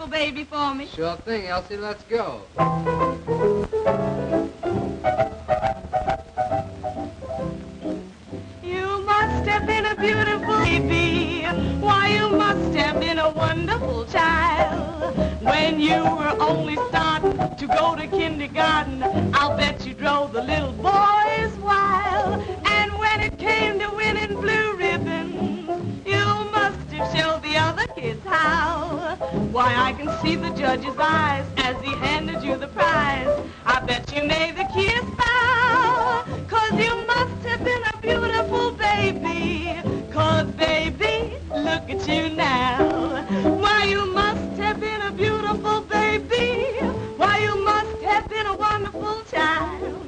beautiful baby for me? Sure thing, Elsie. Let's go. You must have been a beautiful baby. Why, you must have been a wonderful child. When you were only starting to go to kindergarten, I'll bet you drove the little boys wild. And when it came to winning blue ribbons, you must have showed the other kids how. Why, I can see the judge's eyes as he handed you the prize. I bet you made the kiss bow, 'cause you must have been a beautiful baby. 'Cause baby, look at you now. Why, you must have been a beautiful baby. Why, you must have been a wonderful child.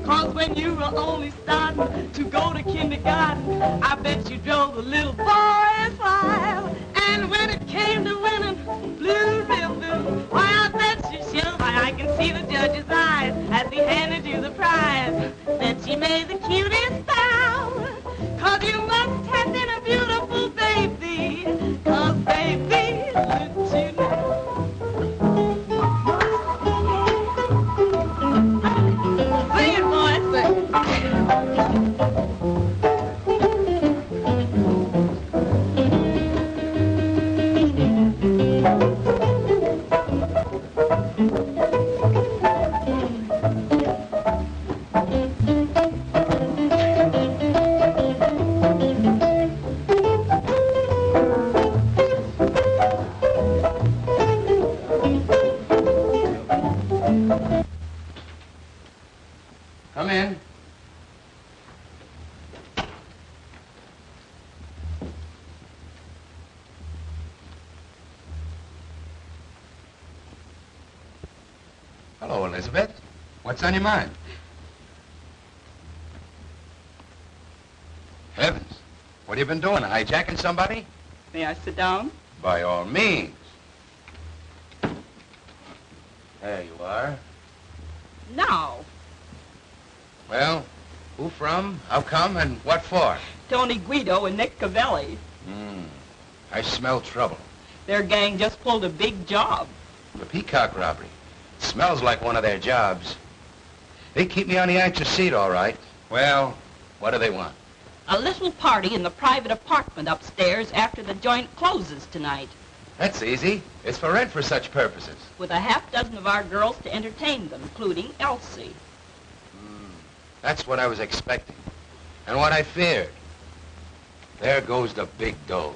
'Cause when you were only starting to go to kindergarten, I bet you drove the little boys wild. And when it came to winning blue ribbons, why, I bet you showed. Why, I can see the judge's eyes as he handed you the prize. Bet you made the cutest bow, 'cause you must have been a beautiful baby. 'Cause baby, look at you now. Sing it, boy, sing. Come in. Hello, Elizabeth. What's on your mind? Heavens. What have you been doing? Hijacking somebody? May I sit down? By all means. There you are. No. Well, who from, how come, and what for? Tony Guido and Nick Cavelli. I smell trouble. Their gang just pulled a big job. The Peacock robbery. Smells like one of their jobs. They keep me on the anxious seat, all right. Well, what do they want? A little party in the private apartment upstairs after the joint closes tonight, That's easy. It's for rent for such purposes. with a half dozen of our girls to entertain them, including Elsie. That's what I was expecting. And what I feared. There goes the big dough.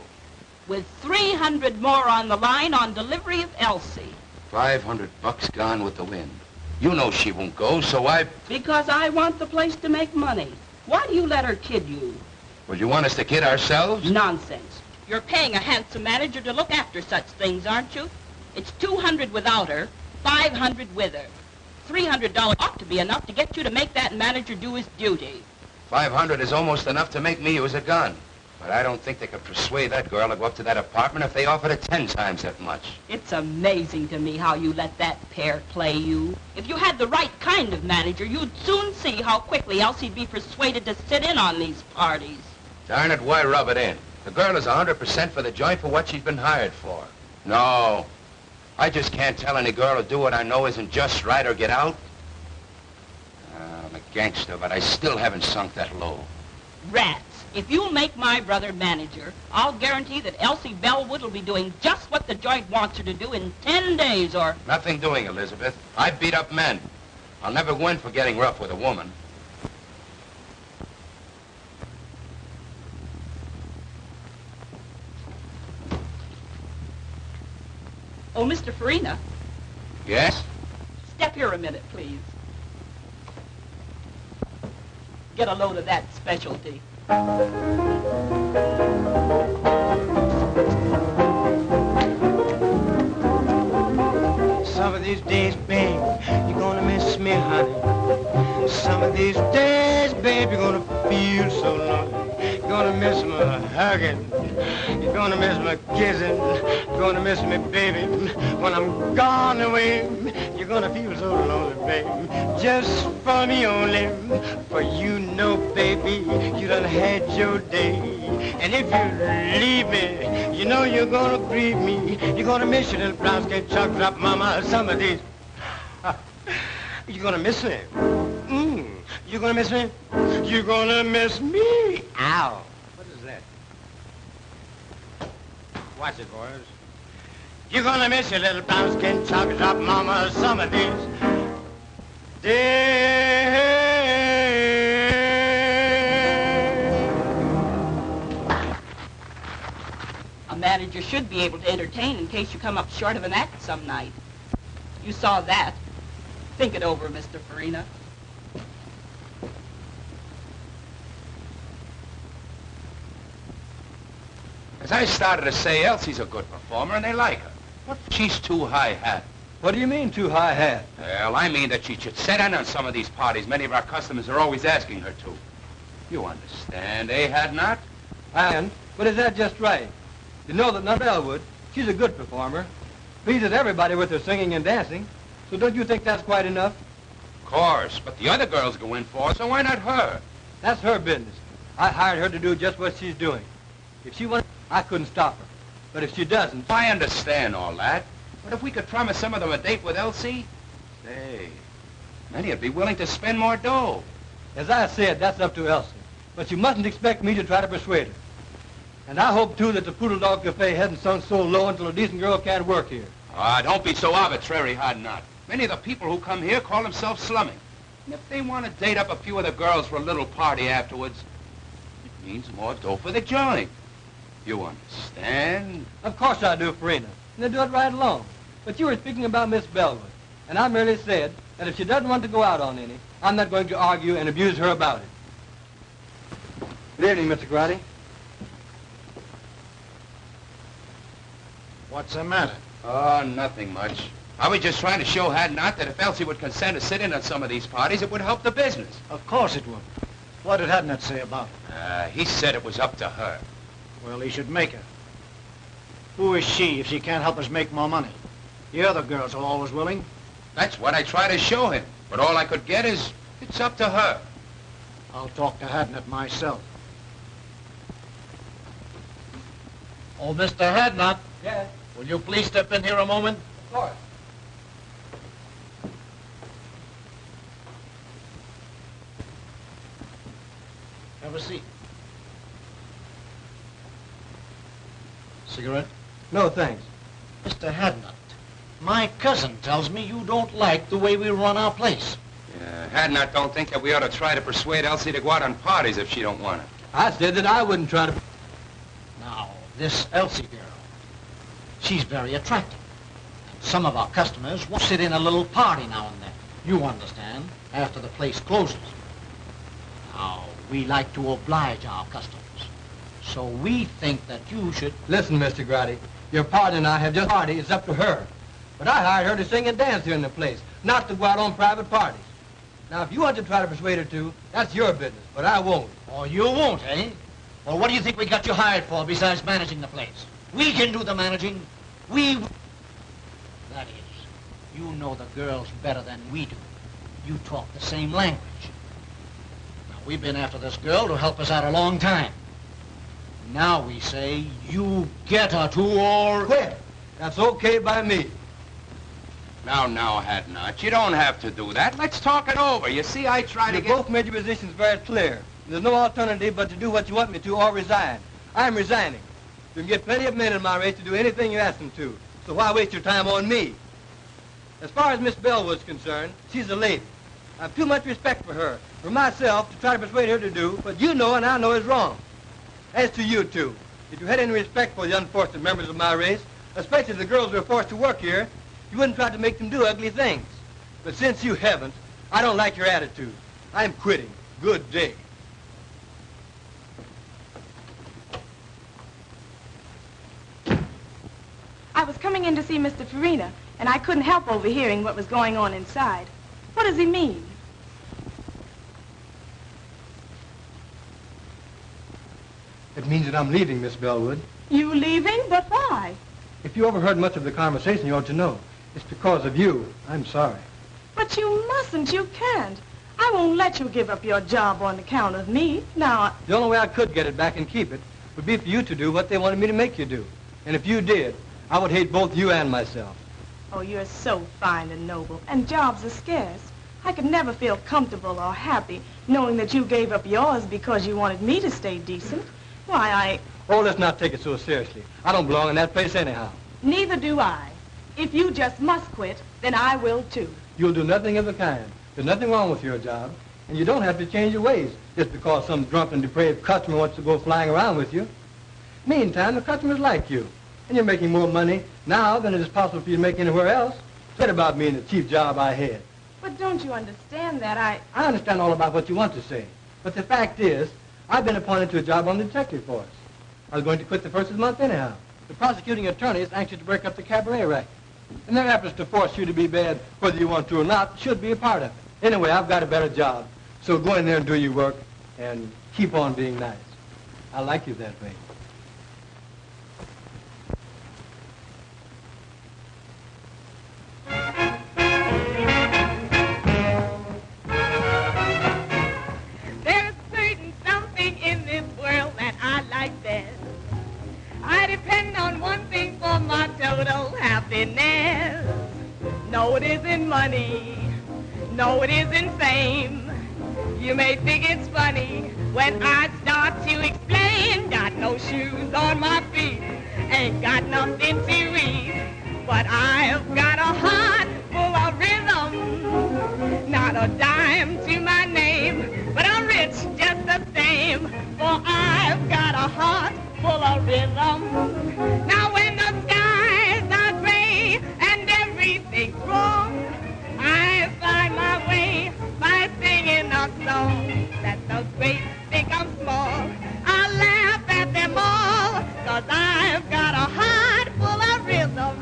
With 300 more on the line on delivery of Elsie. $500 gone with the wind. You know she won't go, so Because I want the place to make money. Why do you let her kid you? Well, you want us to kid ourselves? Nonsense. You're paying a handsome manager to look after such things, aren't you? It's 200 without her, 500 with her. $300 ought to be enough to get you to make that manager do his duty. 500 is almost enough to make me use a gun. But I don't think they could persuade that girl to go up to that apartment if they offered her 10 times that much. It's amazing to me how you let that pair play you. If you had the right kind of manager, you'd soon see how quickly Elsie'd be persuaded to sit in on these parties. Darn it, why rub it in? The girl is 100% for the joint for what she's been hired for. No, I just can't tell any girl to do what I know isn't just right or get out. I'm a gangster, but I still haven't sunk that low. Rats. If you'll make my brother manager, I'll guarantee that Elsie Bellwood will be doing just what the joint wants her to do in 10 days or... Nothing doing, Elizabeth. I beat up men. I'll never go in for getting rough with a woman. Oh, Mr. Farina. Yes? Step here a minute, please. Get a load of that specialty. Some of these days, babe, you're gonna miss me, honey. Some of these days, babe, you're gonna feel so lonely. You're gonna miss my hugging. You're gonna miss my kissing. You're gonna miss me, baby, when I'm gone away. You're gonna feel so lonely, baby, just for me only. For you know, baby, you done had your day. And if you leave me, you know you're gonna grieve me. You're gonna miss your little brown skin chocolate up, mama, some of these. You're gonna miss me. You're gonna miss me? You're gonna miss me. Ow. What is that? Watch it, boys. You're gonna miss your little brown skin chocolate drop, mama, some of these days. A manager should be able to entertain in case you come up short of an act some night. You saw that. Think it over, Mr. Farina. As I started to say, Elsie's a good performer, and they like her. What? She's too high hat. What do you mean, too high hat? Well, I mean that she should sit in on some of these parties. Many of our customers are always asking her to. You understand, eh, Hadnot? And, but is that just right? You know that not Elwood, she's a good performer. Pleases everybody with her singing and dancing. So don't you think that's quite enough? Of course, but the other girls go in for it, so why not her? That's her business. I hired her to do just what she's doing. If she wanted, I couldn't stop her. But if she doesn't... I understand all that. But if we could promise some of them a date with Elsie, say, many would be willing to spend more dough. As I said, that's up to Elsie. But you mustn't expect me to try to persuade her. And I hope, too, that the Poodle Dog Cafe hasn't sunk so low until a decent girl can't work here. Ah, don't be so arbitrary, Hadnot. Many of the people who come here call themselves slumming. And if they want to date up a few of the girls for a little party afterwards, it means more dough for the joint. You understand? Of course I do, Farina. And they do it right along. But you were speaking about Miss Bellwood. And I merely said that if she doesn't want to go out on any, I'm not going to argue and abuse her about it. Good evening, Mr. Grady. What's the matter? Oh, nothing much. I was just trying to show Hadnot that if Elsie would consent to sit in on some of these parties, it would help the business. Of course it would. What did Hadnot say about it? He said it was up to her. Well, he should make her. Who is she if she can't help us make more money? The other girls are always willing. That's what I try to show him. But all I could get is, it's up to her. I'll talk to Hadnot myself. Oh, Mr. Hadnot. Yes? Will you please step in here a moment? Of course. Have a seat. Cigarette? No, thanks. Mr. Hadnot, my cousin tells me you don't like the way we run our place. Hadnot don't think that we ought to try to persuade Elsie to go out on parties if she don't want it. I said that I wouldn't try to... Now, this Elsie girl, she's very attractive. Some of our customers will sit in a little party now and then. You understand, after the place closes. Now, we like to oblige our customers. So we think that you should... Listen, Mr. Grady, your partner and I have just party. It's up to her. But I hired her to sing and dance here in the place, not to go out on private parties. Now, if you want to try to persuade her to, that's your business, but I won't. Oh, you won't, eh? Well, what do you think we got you hired for besides managing the place? We can do the managing. That is, you know the girls better than we do. You talk the same language. Now, we've been after this girl to help us out a long time. Now we say you get her to or... Quit. That's okay by me. Now, Hadnot, you don't have to do that. Let's talk it over. You see, I try to You get... both made your positions very clear. There's no alternative but to do what you want me to or resign. I'm resigning. You can get plenty of men in my race to do anything you ask them to. So why waste your time on me? As far as Miss Bellwood's concerned, she's a lady. I have too much respect for her, for myself, to try to persuade her to do what you know and I know is wrong. As to you two, if you had any respect for the unfortunate members of my race, especially the girls who are forced to work here, you wouldn't try to make them do ugly things. But since you haven't, I don't like your attitude. I'm quitting. Good day. I was coming in to see Mr. Farina, and I couldn't help overhearing what was going on inside. What does he mean? It means that I'm leaving, Miss Bellwood. You leaving? But why? If you overheard much of the conversation, you ought to know. It's because of you. I'm sorry. But you mustn't. You can't. I won't let you give up your job on account of me. Now, The only way I could get it back and keep it would be for you to do what they wanted me to make you do. And if you did, I would hate both you and myself. oh, you're so fine and noble, and jobs are scarce. I could never feel comfortable or happy knowing that you gave up yours because you wanted me to stay decent. Why, Oh, let's not take it so seriously. I don't belong in that place anyhow. neither do I. If you just must quit, then I will too. You'll do nothing of the kind. There's nothing wrong with your job, and you don't have to change your ways just because some drunken, depraved customer wants to go flying around with you. Meantime, the customers like you, and you're making more money now than it is possible for you to make anywhere else. Forget about me and the chief job I had. But don't you understand that I understand all about what you want to say, but the fact is, I've been appointed to a job on the detective force. I was going to quit the first of the month anyhow. The prosecuting attorney is anxious to break up the cabaret racket, and their efforts to force you to be bad, whether you want to or not, should be a part of it. Anyway, I've got a better job, so go in there and do your work, and keep on being nice. I like you that way. There's certain something in this world that I like best. I depend on one thing for my total happiness. No, it isn't money. No, it isn't fame. You may think it's funny when I start to explain. Got no shoes on my feet, ain't got nothing to eat, but I've got a heart full of rhythm. Not a dime to my name, but I'm rich just the same, for I've got a heart full of rhythm. Now when the skies are gray and everything's wrong, I find my way by singing a song. Let the great think I'm small, I laugh at them all, 'cause I've got a heart full of rhythm.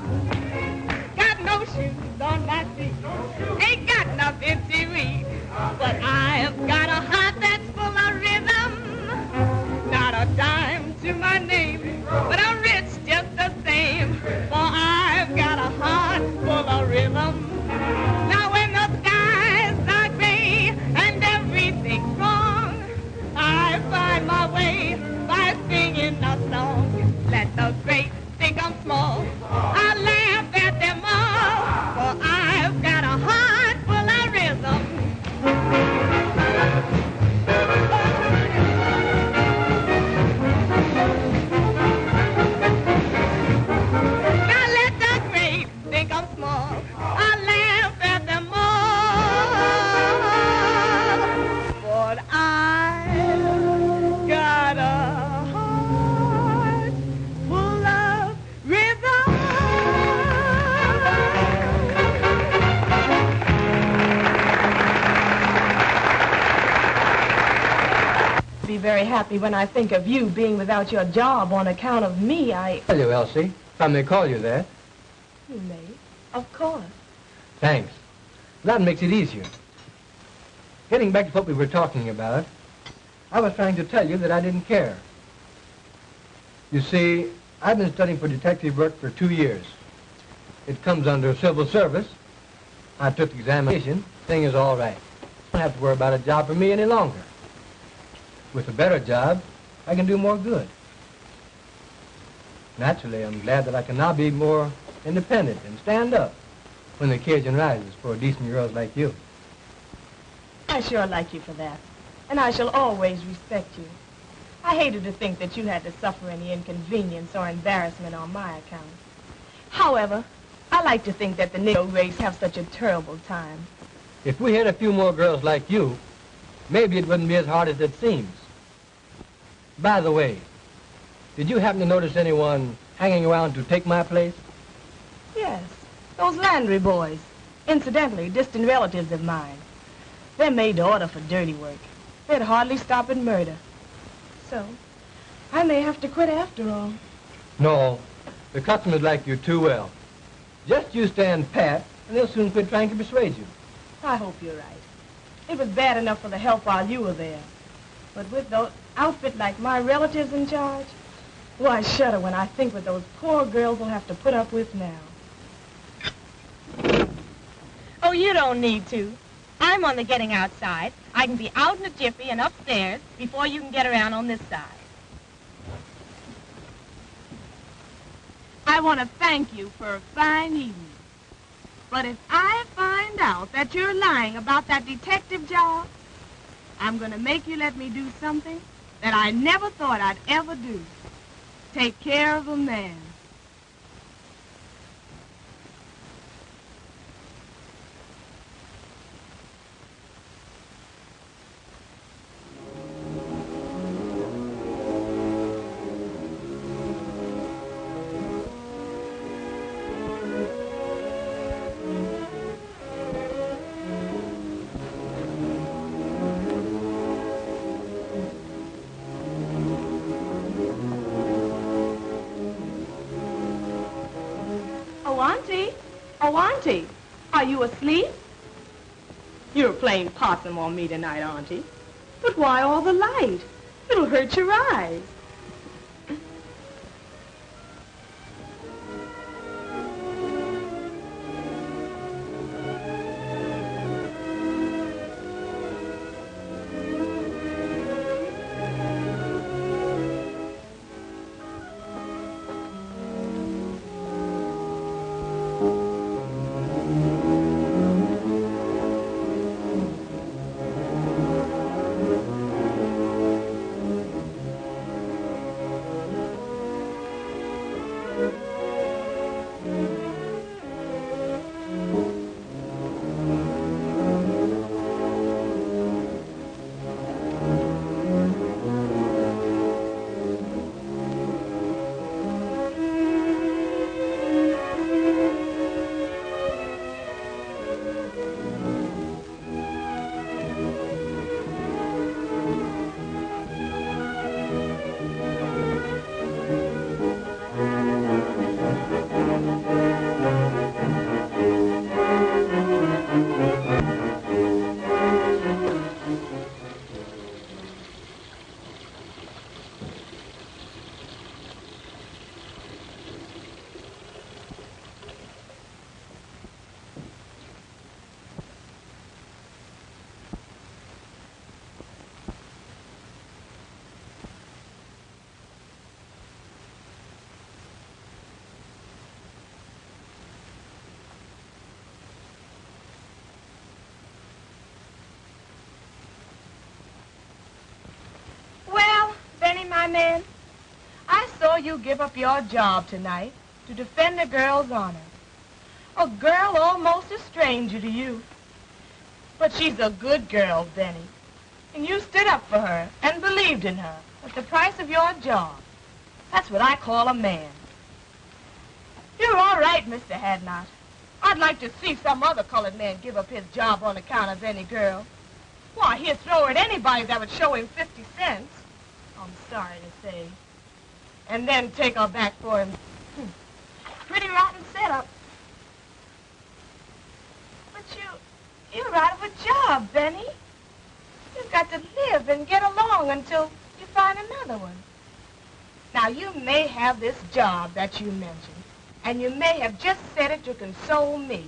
Got no shoes on my feet, ain't got nothing to eat, but I've got a heart that's full of rhythm. Not a dime to my name, but I'm rich just the same, for I've got a heart full of rhythm. Now when the skies are gray and everything's wrong, I find my way by singing a song. Let the great think I'm small, I laugh at them all, for I've got a heart full of rhythm. Now let the great think I'm small, I laugh at them all, but I've got a heart full of rhythm. Be very happy when I think of you being without your job on account of me. Tell you, Elsie, if I may call you that. You may, of course. Thanks. That makes it easier. Getting back to what we were talking about, I was trying to tell you that I didn't care. You see, I've been studying for detective work for 2 years. It comes under civil service. I took the examination. Thing is all right. I don't have to worry about a job for me any longer. With a better job, I can do more good. Naturally, I'm glad that I can now be more independent and stand up when the occasion rises for decent girls like you. I sure like you for that, and I shall always respect you. I hated to think that you had to suffer any inconvenience or embarrassment on my account. However, I like to think that the Negro race have such a terrible time. If we had a few more girls like you, maybe it wouldn't be as hard as it seems. By the way, did you happen to notice anyone hanging around to take my place? Yes, those Landry boys. Incidentally, distant relatives of mine. They're made to order for dirty work. They'd hardly stop at murder. So, I may have to quit after all. No, the customers like you too well. Just you stand pat, and they'll soon quit trying to persuade you. I hope you're right. It was bad enough for the help while you were there. But with those outfit like my relatives in charge, well, I shudder when I think what those poor girls will have to put up with now. you don't need to. I'm on the getting out side. I can be out in a jiffy and upstairs before you can get around on this side. I want to thank you for a fine evening. But if I find out that you're lying about that detective job, I'm going to make you let me do something that I never thought I'd ever do. Take care of a man. Oh, Auntie, are you asleep? You're playing possum on me tonight, Auntie. But why all the light? It'll hurt your eyes. My man, I saw you give up your job tonight to defend a girl's honor. A girl almost a stranger to you. But she's a good girl, Benny. And you stood up for her and believed in her at the price of your job. That's what I call a man. You're all right, Mr. Hadnot. I'd like to see some other colored man give up his job on account of any girl. Why, he'd throw at anybody that would show him 50 cents. I'm sorry to say. And then take her back for him. Pretty rotten setup. But you're out of a job, Benny. You've got to live and get along until you find another one. Now, you may have this job that you mentioned, and you may have just said it to console me,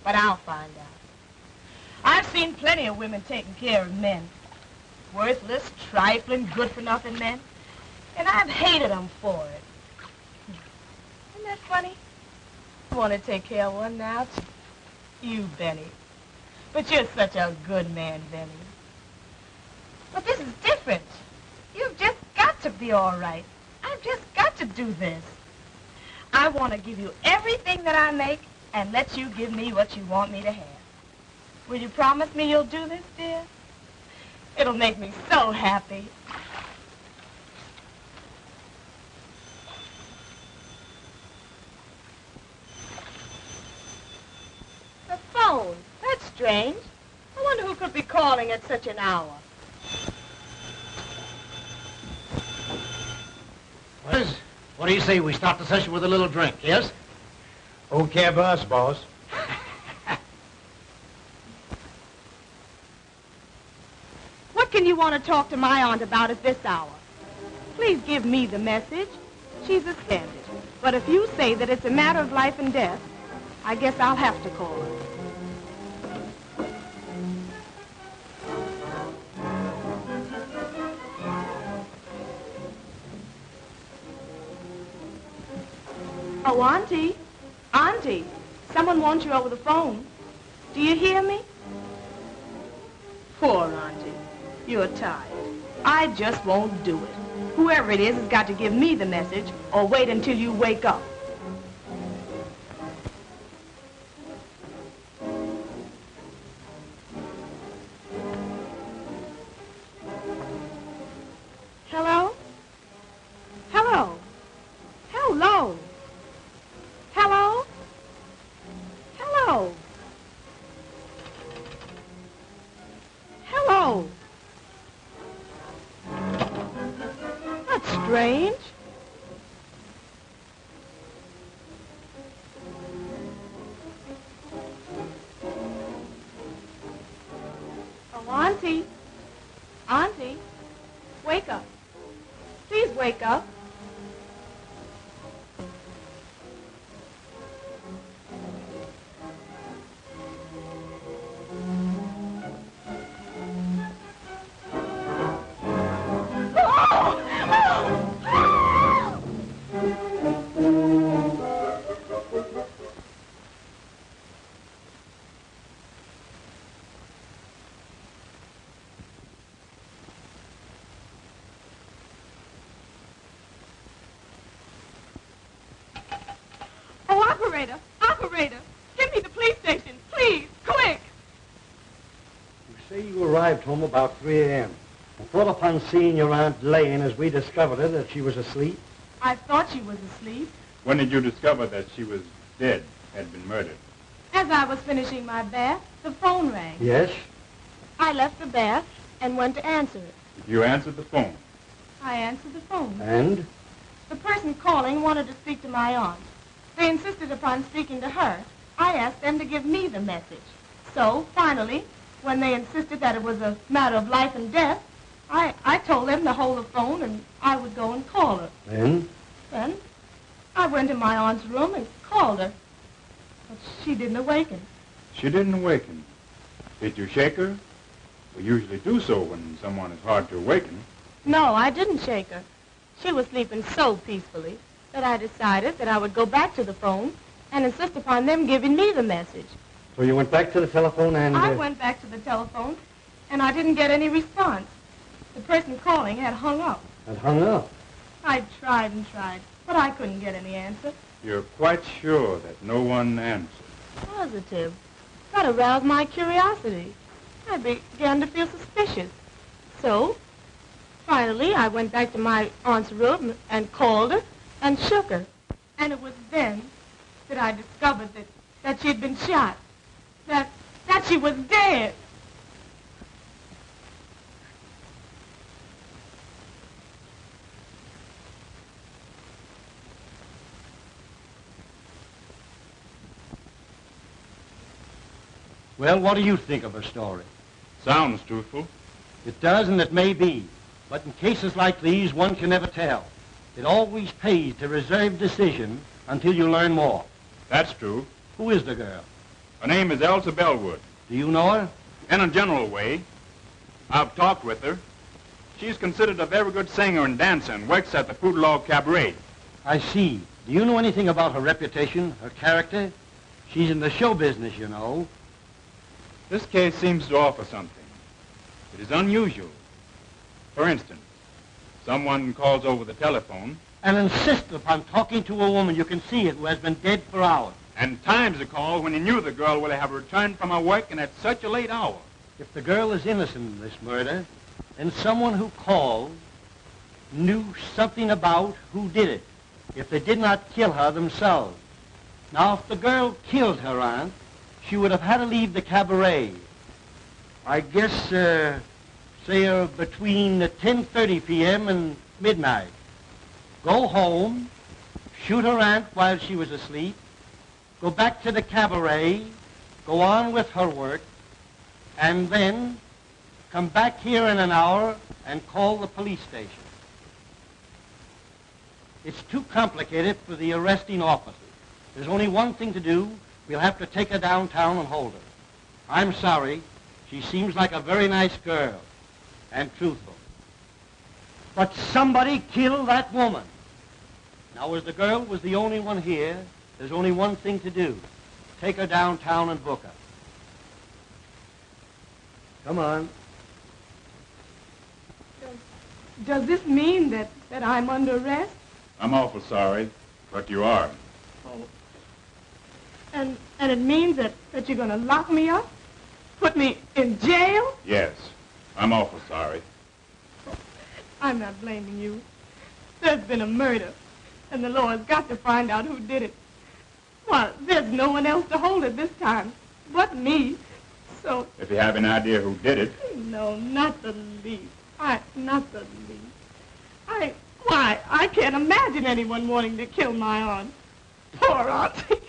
but I'll find out. I've seen plenty of women taking care of men. Worthless, trifling, good-for-nothing men. And I've hated them for it. Isn't that funny? I want to take care of one now, too. You, Benny. But you're such a good man, Benny. But this is different. You've just got to be all right. I've just got to do this. I want to give you everything that I make and let you give me what you want me to have. Will you promise me you'll do this, dear? It'll make me so happy. The phone. That's strange. I wonder who could be calling at such an hour. What do you say we start the session with a little drink, yes? Okay by us, boss. What can you want to talk to my aunt about at this hour? Please give me the message. She's offended. But if you say that it's a matter of life and death, I guess I'll have to call her. Oh, Auntie. Auntie, someone wants you over the phone. Do you hear me? Poor Auntie. You're tired. I just won't do it. Whoever it is has got to give me the message or wait until you wake up. Hello? Hello? Hello? Hello? Hello? Hello? That's strange. Oh, Auntie. Auntie, wake up. Please wake up. Operator! Operator! Get me the police station, please! Quick! You say you arrived home about 3 a.m. and thought upon seeing your Aunt laying as we discovered her that she was asleep? I thought she was asleep. When did you discover that she was dead, had been murdered? As I was finishing my bath, the phone rang. Yes? I left the bath and went to answer it. You answered the phone. I answered the phone. And? The person calling wanted to speak to my aunt. They insisted upon speaking to her. I asked them to give me the message. So, finally, when they insisted that it was a matter of life and death, I told them to hold the phone and I would go and call her. Then? Then I went in my aunt's room and called her. But she didn't awaken. She didn't awaken. Did you shake her? We usually do so when someone is hard to awaken. No, I didn't shake her. She was sleeping so peacefully that I decided that I would go back to the phone and insist upon them giving me the message. So you went back to the telephone and... I went back to the telephone, and I didn't get any response. The person calling had hung up. Had hung up? I tried and tried, but I couldn't get any answer. You're quite sure that no one answered? Positive. That aroused my curiosity. I began to feel suspicious. So, finally, I went back to my aunt's room and called her and shook her. And it was then that I discovered that she had been shot. That she was dead. Well, what do you think of her story? Sounds truthful. It does, and it may be. But in cases like these, one can never tell. It always pays to reserve decision until you learn more. That's true. Who is the girl? Her name is Elsie Bellwood. Do you know her? In a general way. I've talked with her. She's considered a very good singer and dancer and works at the Poodle Cabaret. I see. Do you know anything about her reputation, her character? She's in the show business, you know. This case seems to offer something. It is unusual. For instance, someone calls over the telephone and insists upon talking to a woman you can see it who has been dead for hours. And times the call when he knew the girl would have returned from her work and at such a late hour. If the girl is innocent in this murder, then someone who called knew something about who did it, if they did not kill her themselves. Now, if the girl killed her aunt, she would have had to leave the cabaret. I guess, say, between 10:30 p.m. and midnight. Go home, shoot her aunt while she was asleep, go back to the cabaret, go on with her work, and then come back here in an hour and call the police station. It's too complicated for the arresting officers. There's only one thing to do. We'll have to take her downtown and hold her. I'm sorry. She seems like a very nice girl and truthful. But somebody killed that woman. Now, as the girl was the only one here, there's only one thing to do. Take her downtown and book her. Come on. Does this mean that I'm under arrest? I'm awful sorry, but you are. Oh. And it means that you're going to lock me up? Put me in jail? Yes, I'm awful sorry. I'm not blaming you. There's been a murder, and the law has got to find out who did it. Well, there's no one else to hold it this time but me. So... If you have an idea who did it... No, not the least. Not the least. Why, I can't imagine anyone wanting to kill my aunt. Poor auntie.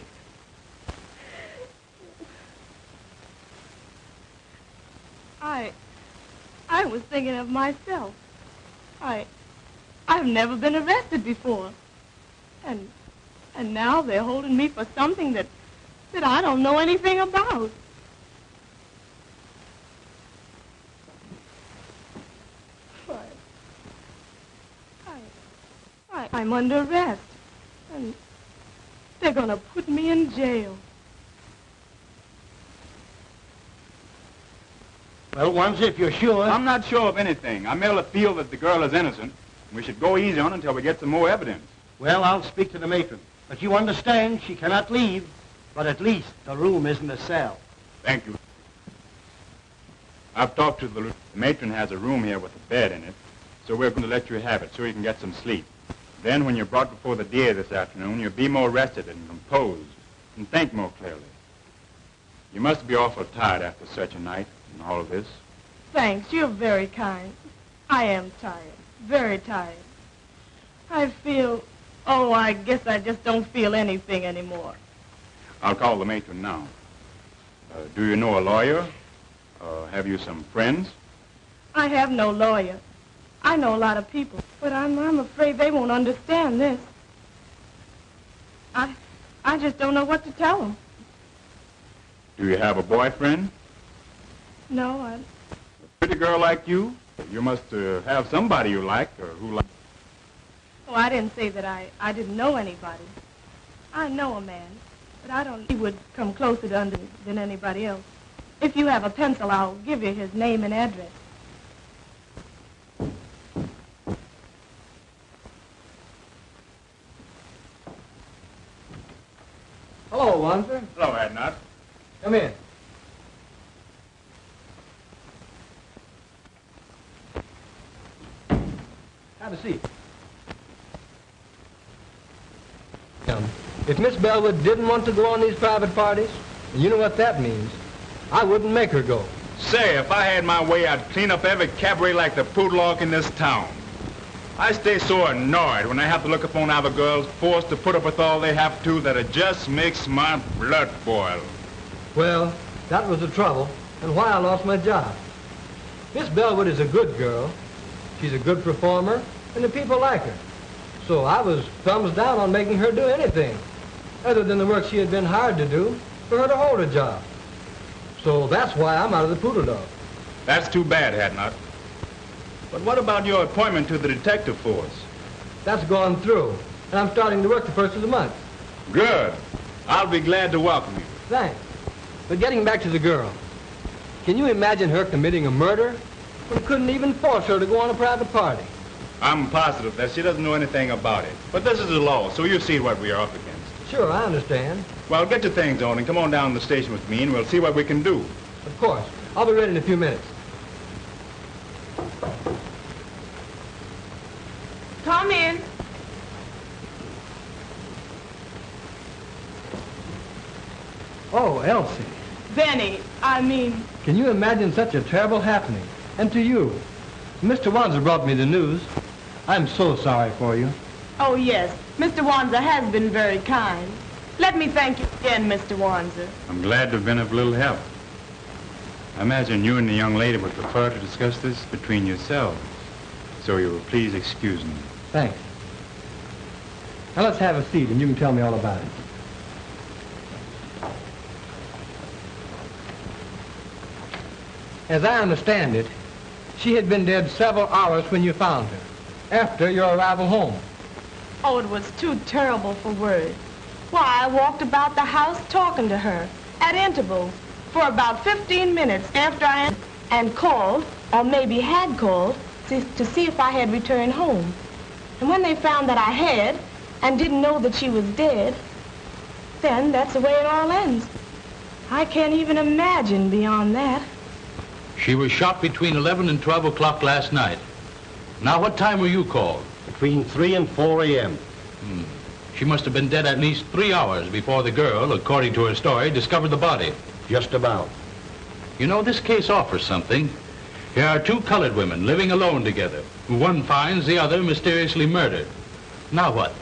I was thinking of myself. I've never been arrested before. And now they're holding me for something that I don't know anything about. I'm under arrest, and they're going to put me in jail. Well, Wanzer, if you're sure... I'm not sure of anything. I merely feel that the girl is innocent. We should go easy on until we get some more evidence. Well, I'll speak to the matron. But you understand, she cannot leave. But at least the room isn't a cell. Thank you. I've talked to the matron has a room here with a bed in it, so we're going to let you have it so you can get some sleep. Then when you're brought before the DA this afternoon, you'll be more rested and composed and think more clearly. You must be awful tired after such a night and all of this. Thanks, you're very kind. I am tired, very tired. I feel, I guess I just don't feel anything anymore. I'll call the matron now. Do you know a lawyer? Have you some friends? I have no lawyer. I know a lot of people, but I'm afraid they won't understand this. I just don't know what to tell them. Do you have a boyfriend? No, A pretty girl like you? You must have somebody you like or who likes. Oh, I didn't say that I didn't know anybody. I know a man, but I don't... He would come closer to under than anybody else. If you have a pencil, I'll give you his name and address. Hello, Wanzer. Hello, Edna. Come in. Have a seat. If Miss Bellwood didn't want to go on these private parties, and you know what that means, I wouldn't make her go. Say, if I had my way, I'd clean up every cabaret like the Poodlock in this town. I stay so annoyed when I have to look upon other girls forced to put up with all they have to that it just makes my blood boil. Well, that was the trouble, and why I lost my job. Miss Bellwood is a good girl. She's a good performer, and the people like her. So I was thumbs down on making her do anything, other than the work she had been hired to do, for her to hold a job. So that's why I'm out of the Poodle Dog. That's too bad, Hadnot. But what about your appointment to the detective force? That's gone through, and I'm starting to work the first of the month. Good. I'll be glad to welcome you. Thanks. But getting back to the girl, can you imagine her committing a murder? We couldn't even force her to go on a private party. I'm positive that she doesn't know anything about it. But this is the law, so you see what we are up against. Sure, I understand. Well, get your things on and come on down to the station with me, and we'll see what we can do. Of course. I'll be ready in a few minutes. Come in. Oh, Elsie. Benny, Can you imagine such a terrible happening? And to you. Mr. Wanzer brought me the news. I'm so sorry for you. Oh, yes. Mr. Wanzer has been very kind. Let me thank you again, Mr. Wanzer. I'm glad to have been of little help. I imagine you and the young lady would prefer to discuss this between yourselves. So you will please excuse me. Thanks. Now let's have a seat and you can tell me all about it. As I understand it, she had been dead several hours when you found her, after your arrival home. Oh, it was too terrible for words. Why, I walked about the house talking to her at intervals for about 15 minutes after I and called, or maybe had called, to see if I had returned home. And when they found that I had and didn't know that she was dead, then that's the way it all ends. I can't even imagine beyond that. She was shot between 11 and 12 o'clock last night. Now, what time were you called? Between 3 and 4 a.m. She must have been dead at least 3 hours before the girl, according to her story, discovered the body. Just about. You know, this case offers something. Here are two colored women living alone together, who one finds the other mysteriously murdered. Now what?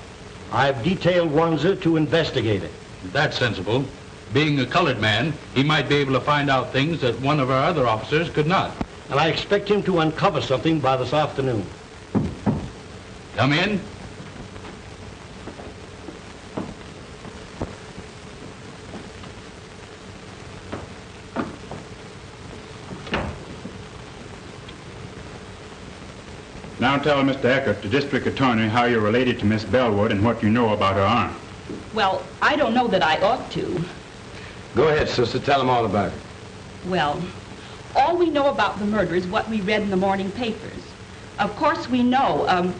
I've detailed Wanzer to investigate it. That's sensible. Being a colored man, he might be able to find out things that one of our other officers could not. And I expect him to uncover something by this afternoon. Come in. Now tell Mr. Eckert, the district attorney, how you're related to Miss Bellwood and what you know about her aunt. Well, I don't know that I ought to. Go ahead, sister. Tell them all about it. Well, all we know about the murder is what we read in the morning papers. Of course, we know,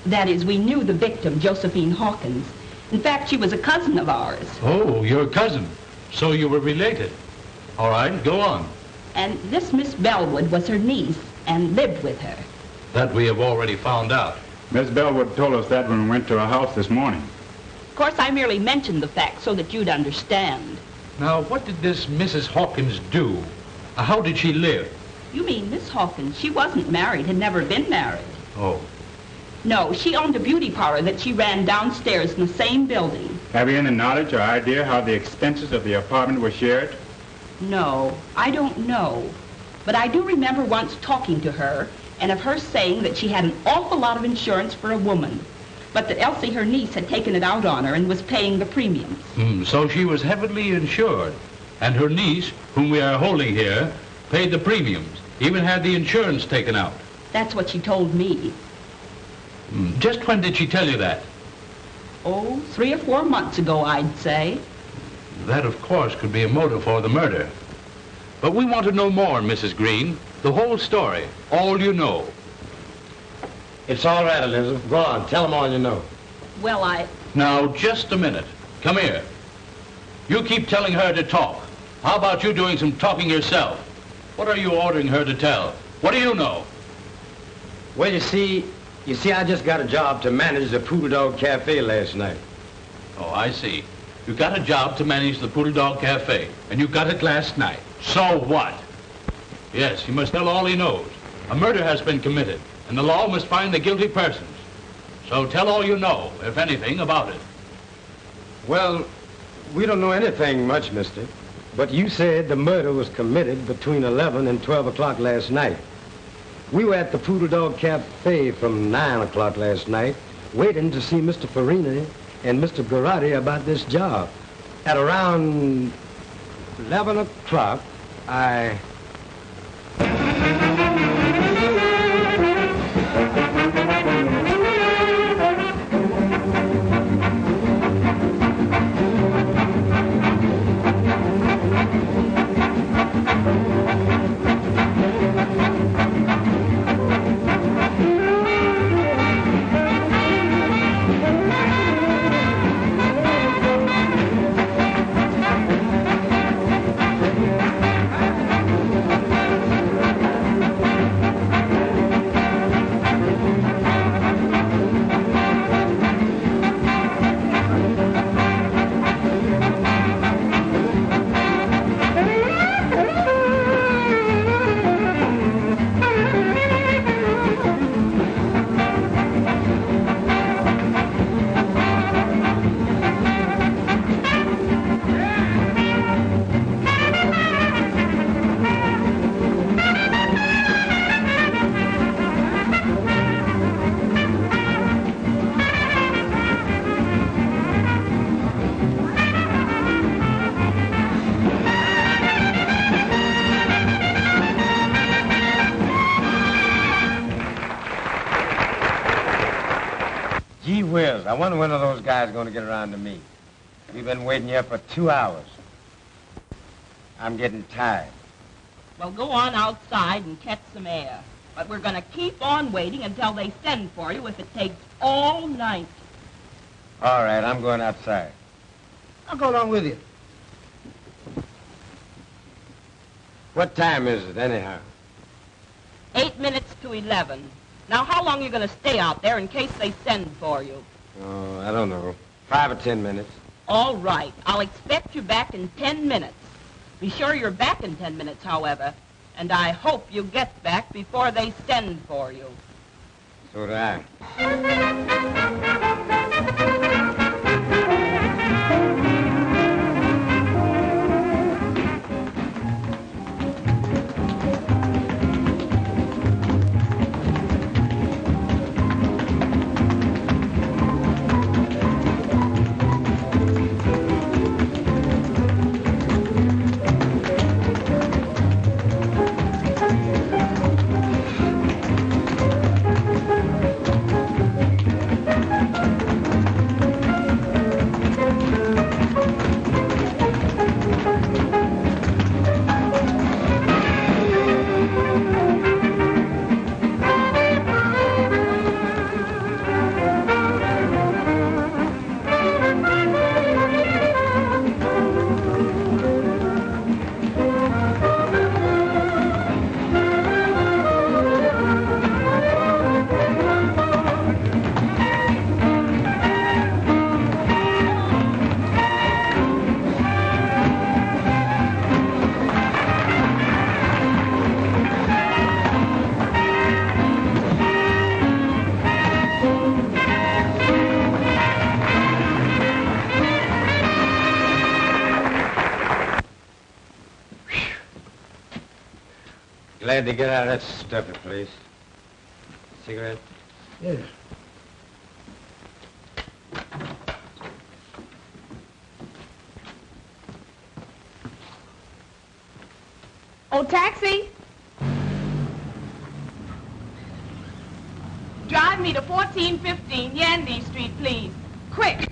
that is, we knew the victim, Josephine Hawkins. In fact, she was a cousin of ours. Oh, your cousin. So you were related. All right, go on. And this Miss Bellwood was her niece and lived with her. That we have already found out. Miss Bellwood told us that when we went to her house this morning. Of course, I merely mentioned the fact so that you'd understand. Now, what did this Mrs. Hawkins do? How did she live? You mean Miss Hawkins? She wasn't married, had never been married. Oh. No, she owned a beauty parlor that she ran downstairs in the same building. Have you any knowledge or idea how the expenses of the apartment were shared? No, I don't know. But I do remember once talking to her and of her saying that she had an awful lot of insurance for a woman, but that Elsie, her niece, had taken it out on her and was paying the premiums. So she was heavily insured, and her niece, whom we are holding here, paid the premiums, even had the insurance taken out. That's what she told me. Just when did she tell you that? Oh, 3 or 4 months ago, I'd say. That, of course, could be a motive for the murder. But we want to know more, Mrs. Green. The whole story. All you know. It's all right, Elizabeth. Go on. Tell them all you know. Well, Now, just a minute. Come here. You keep telling her to talk. How about you doing some talking yourself? What are you ordering her to tell? What do you know? Well, you see, I just got a job to manage the Poodle Dog Cafe last night. Oh, I see. You got a job to manage the Poodle Dog Cafe, and you got it last night. So what? Yes, he must tell all he knows. A murder has been committed, and the law must find the guilty persons. So tell all you know, if anything, about it. Well, we don't know anything much, mister. But you said the murder was committed between 11 and 12 o'clock last night. We were at the Poodle Dog Cafe from 9 o'clock last night, waiting to see Mr. Farini and Mr. Garotti about this job. At around 11 o'clock, I... Gee whiz, I wonder when are those guys going to get around to me. We've been waiting here for 2 hours. I'm getting tired. Well, go on outside and catch some air. But we're going to keep on waiting until they send for you if it takes all night. All right, I'm going outside. I'll go along with you. What time is it, anyhow? 8 minutes to 11. Now, how long are you going to stay out there in case they send for you? Oh, I don't know. 5 or 10 minutes. All right. I'll expect you back in 10 minutes. Be sure you're back in 10 minutes, however. And I hope you get back before they send for you. So do I. Glad to get out of that stuffy place. Cigarette? Yes. Oh, taxi! Drive me to 1415 Yandy Street, please. Quick!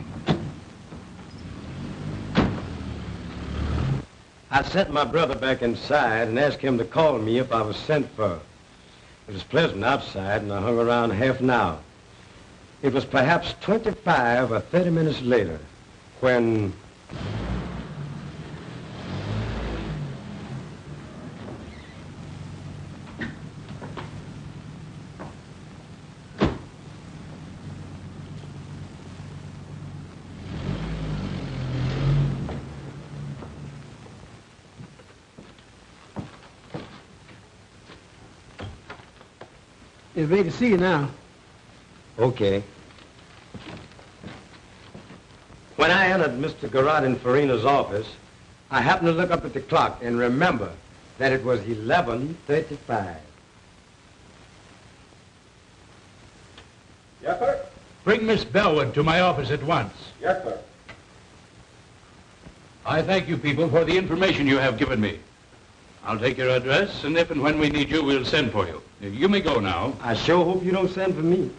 I sent my brother back inside and asked him to call me if I was sent for. It was pleasant outside, and I hung around half an hour. It was perhaps 25 or 30 minutes later when... It's ready to see you now. Okay. When I entered Mr. Garrod and Farina's office, I happened to look up at the clock and remember that it was 11:35. Yes, sir. Bring Miss Bellwood to my office at once. Yes, sir. I thank you people for the information you have given me. I'll take your address, and if and when we need you, we'll send for you. You may go now. I sure hope you don't send for me.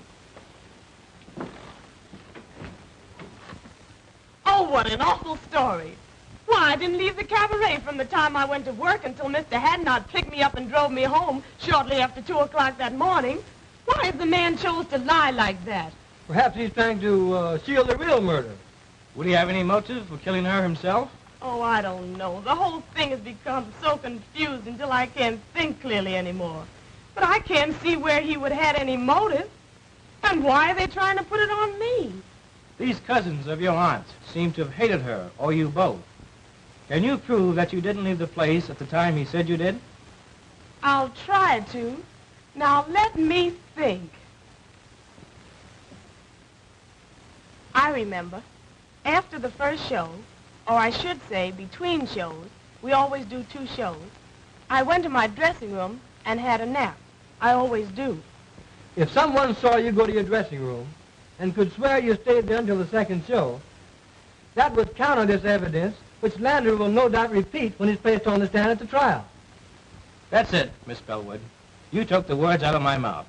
Oh, what an awful story. Why, I didn't leave the cabaret from the time I went to work until Mr. Hadnot picked me up and drove me home shortly after 2 o'clock that morning. Why has the man chose to lie like that? Perhaps he's trying to shield the real murder. Would he have any motive for killing her himself? Oh, I don't know. The whole thing has become so confused until I can't think clearly anymore. But I can't see where he would have had any motive. And why are they trying to put it on me? These cousins of your aunt seem to have hated her, or you both. Can you prove that you didn't leave the place at the time he said you did? I'll try to. Now, let me think. I remember. After the first show, or I should say between shows, we always do 2 shows, I went to my dressing room and had a nap. I always do. If someone saw you go to your dressing room and could swear you stayed there until the second show, that would counter this evidence, which Landry will no doubt repeat when he's placed on the stand at the trial. That's it, Miss Bellwood. You took the words out of my mouth.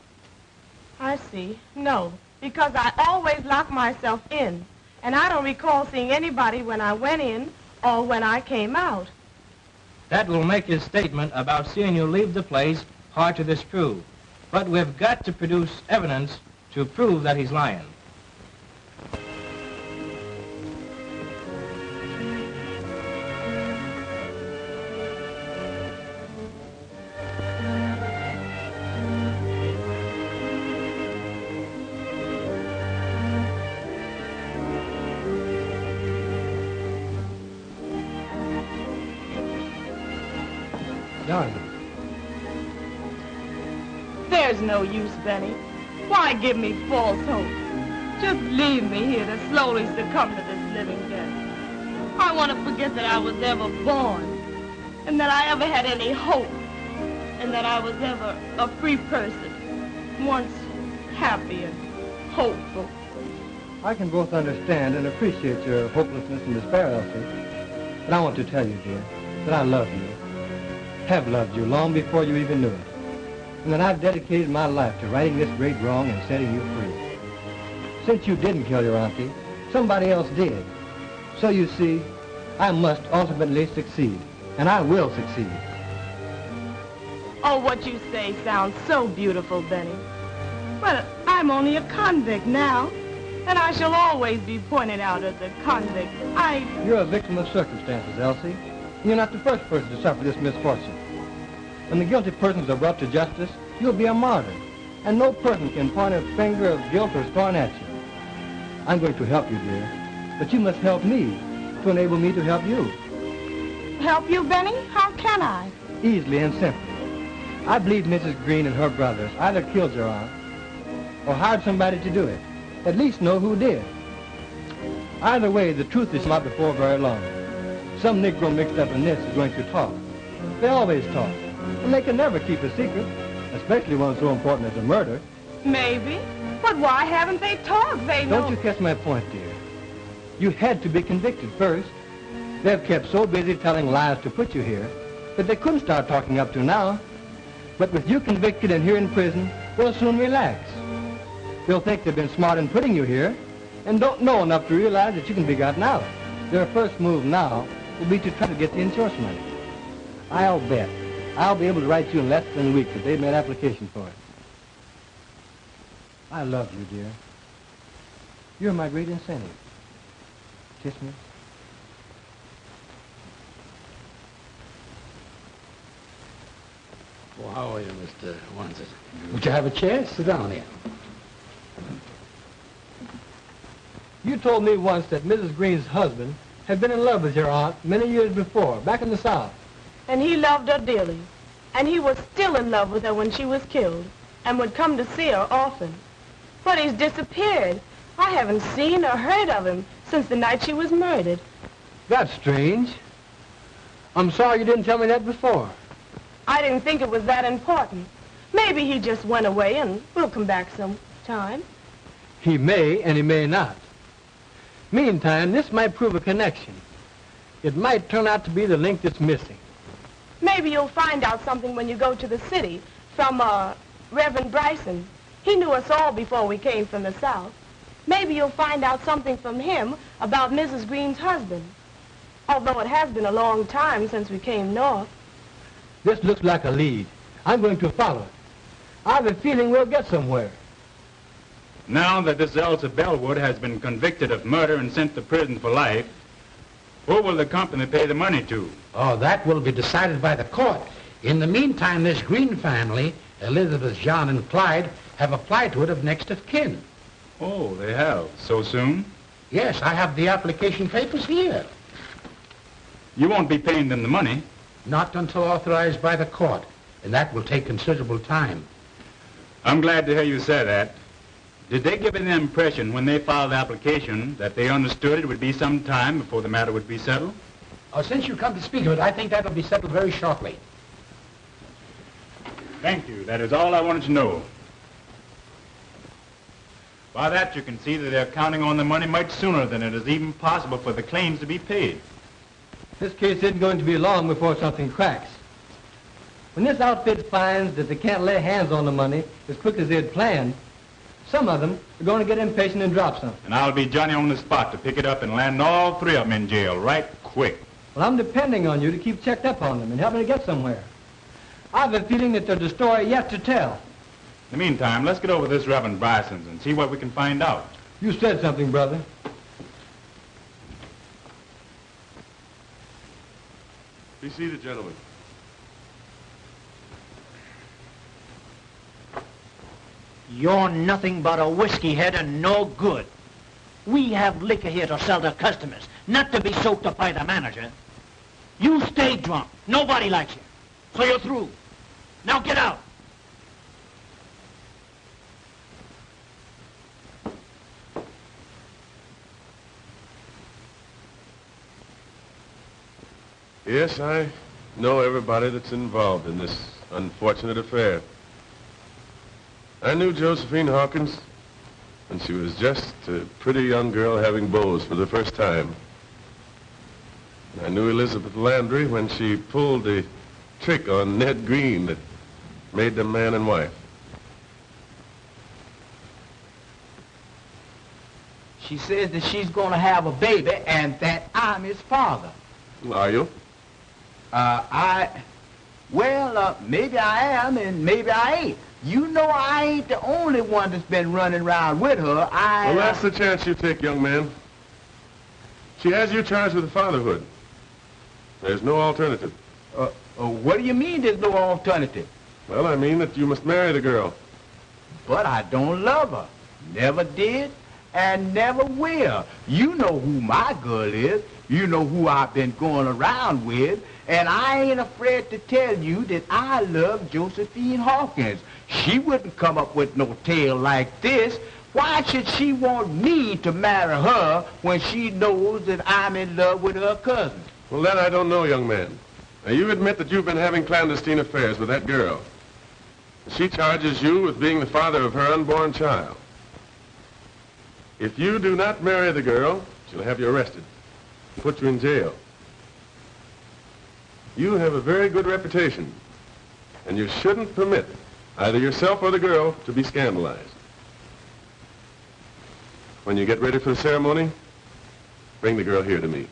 I see. No, because I always lock myself in, and I don't recall seeing anybody when I went in or when I came out. That will make his statement about seeing you leave the place hard to disprove. But we've got to produce evidence to prove that he's lying. Darling. There's no use, Benny. Why give me false hope? Just leave me here to slowly succumb to this living death. I want to forget that I was ever born, and that I ever had any hope, and that I was ever a free person, once happy and hopeful. I can both understand and appreciate your hopelessness and despair, Elsie. But I want to tell you, dear, that I love you. Have loved you long before you even knew it. And that I've dedicated my life to righting this great wrong and setting you free. Since you didn't kill your auntie, somebody else did. So you see, I must ultimately succeed. And I will succeed. Oh, what you say sounds so beautiful, Benny. But I'm only a convict now. And I shall always be pointed out as a convict. You're a victim of circumstances, Elsie. You're not the first person to suffer this misfortune. When the guilty persons are brought to justice, you'll be a martyr. And no person can point a finger of guilt or scorn at you. I'm going to help you, dear. But you must help me to enable me to help you. Help you, Benny? How can I? Easily and simply. I believe Mrs. Green and her brothers either killed your aunt or hired somebody to do it. At least know who did. Either way, the truth is not before very long. Some Negro mixed up in this is going to talk. They always talk. And they can never keep a secret, especially one so important as a murder. Maybe. But why haven't they talked? They know... Don't you catch my point, dear? You had to be convicted first. They've kept so busy telling lies to put you here that they couldn't start talking up to now. But with you convicted and here in prison, they'll soon relax. They'll think they've been smart in putting you here and don't know enough to realize that you can be gotten out. Their first move now will be to try to get the insurance money. I'll bet I'll be able to write you in less than a week that they've made application for it. I love you, dear. You're my great incentive. Kiss me. Well, how are you, Mr. Wanzer? Would you have a chair? Sit down here. You told me once that Mrs. Green's husband had been in love with your aunt many years before, back in the South. And he loved her dearly. And he was still in love with her when she was killed, and would come to see her often. But he's disappeared. I haven't seen or heard of him since the night she was murdered. That's strange. I'm sorry you didn't tell me that before. I didn't think it was that important. Maybe he just went away and will come back sometime. He may and he may not. Meantime, this might prove a connection. It might turn out to be the link that's missing. Maybe you'll find out something when you go to the city from, Reverend Bryson. He knew us all before we came from the South. Maybe you'll find out something from him about Mrs. Green's husband. Although it has been a long time since we came north. This looks like a lead. I'm going to follow it. I have a feeling we'll get somewhere. Now that this Elsie Bellwood has been convicted of murder and sent to prison for life, who will the company pay the money to? Oh, that will be decided by the court. In the meantime, this Green family, Elizabeth, John, and Clyde, have applied to it of next of kin. Oh, they have? So soon? Yes, I have the application papers here. You won't be paying them the money? Not until authorized by the court, and that will take considerable time. I'm glad to hear you say that. Did they give you the impression when they filed the application that they understood it would be some time before the matter would be settled? Oh, since you come to speak of it, I think that will be settled very shortly. Thank you. That is all I wanted to know. By that, you can see that they're counting on the money much sooner than it is even possible for the claims to be paid. This case isn't going to be long before something cracks. When this outfit finds that they can't lay hands on the money as quick as they had planned, Some of them are going to get impatient and drop something. And I'll be Johnny on the spot to pick it up and land all three of them in jail right quick. Well, I'm depending on you to keep checked up on them and help me to get somewhere. I have a feeling that there's a story yet to tell. In the meantime, let's get over this Reverend Bryson's and see what we can find out. You said something, brother. Be seated, gentlemen. You're nothing but a whiskey head and no good. We have liquor here to sell to customers, not to be soaked up by the manager. You stay drunk. Nobody likes you. So you're through. Now get out. Yes, I know everybody that's involved in this unfortunate affair. I knew Josephine Hawkins when she was just a pretty young girl having beaus for the first time. I knew Elizabeth Landry when she pulled the trick on Ned Green that made them man and wife. She says that she's going to have a baby and that I'm his father. Are you? Maybe I am and maybe I ain't. You know I ain't the only one that's been running around with her. Well, that's the chance you take, young man. She has you charged with fatherhood. There's no alternative. What do you mean there's no alternative? Well, I mean that you must marry the girl. But I don't love her. Never did and never will. You know who my girl is. You know who I've been going around with. And I ain't afraid to tell you that I love Josephine Hawkins. She wouldn't come up with no tale like this. Why should she want me to marry her when she knows that I'm in love with her cousin? Well, that I don't know, young man. Now, you admit that you've been having clandestine affairs with that girl. She charges you with being the father of her unborn child. If you do not marry the girl, she'll have you arrested and put you in jail. You have a very good reputation, and you shouldn't permit either yourself or the girl to be scandalized. When you get ready for the ceremony, bring the girl here to me.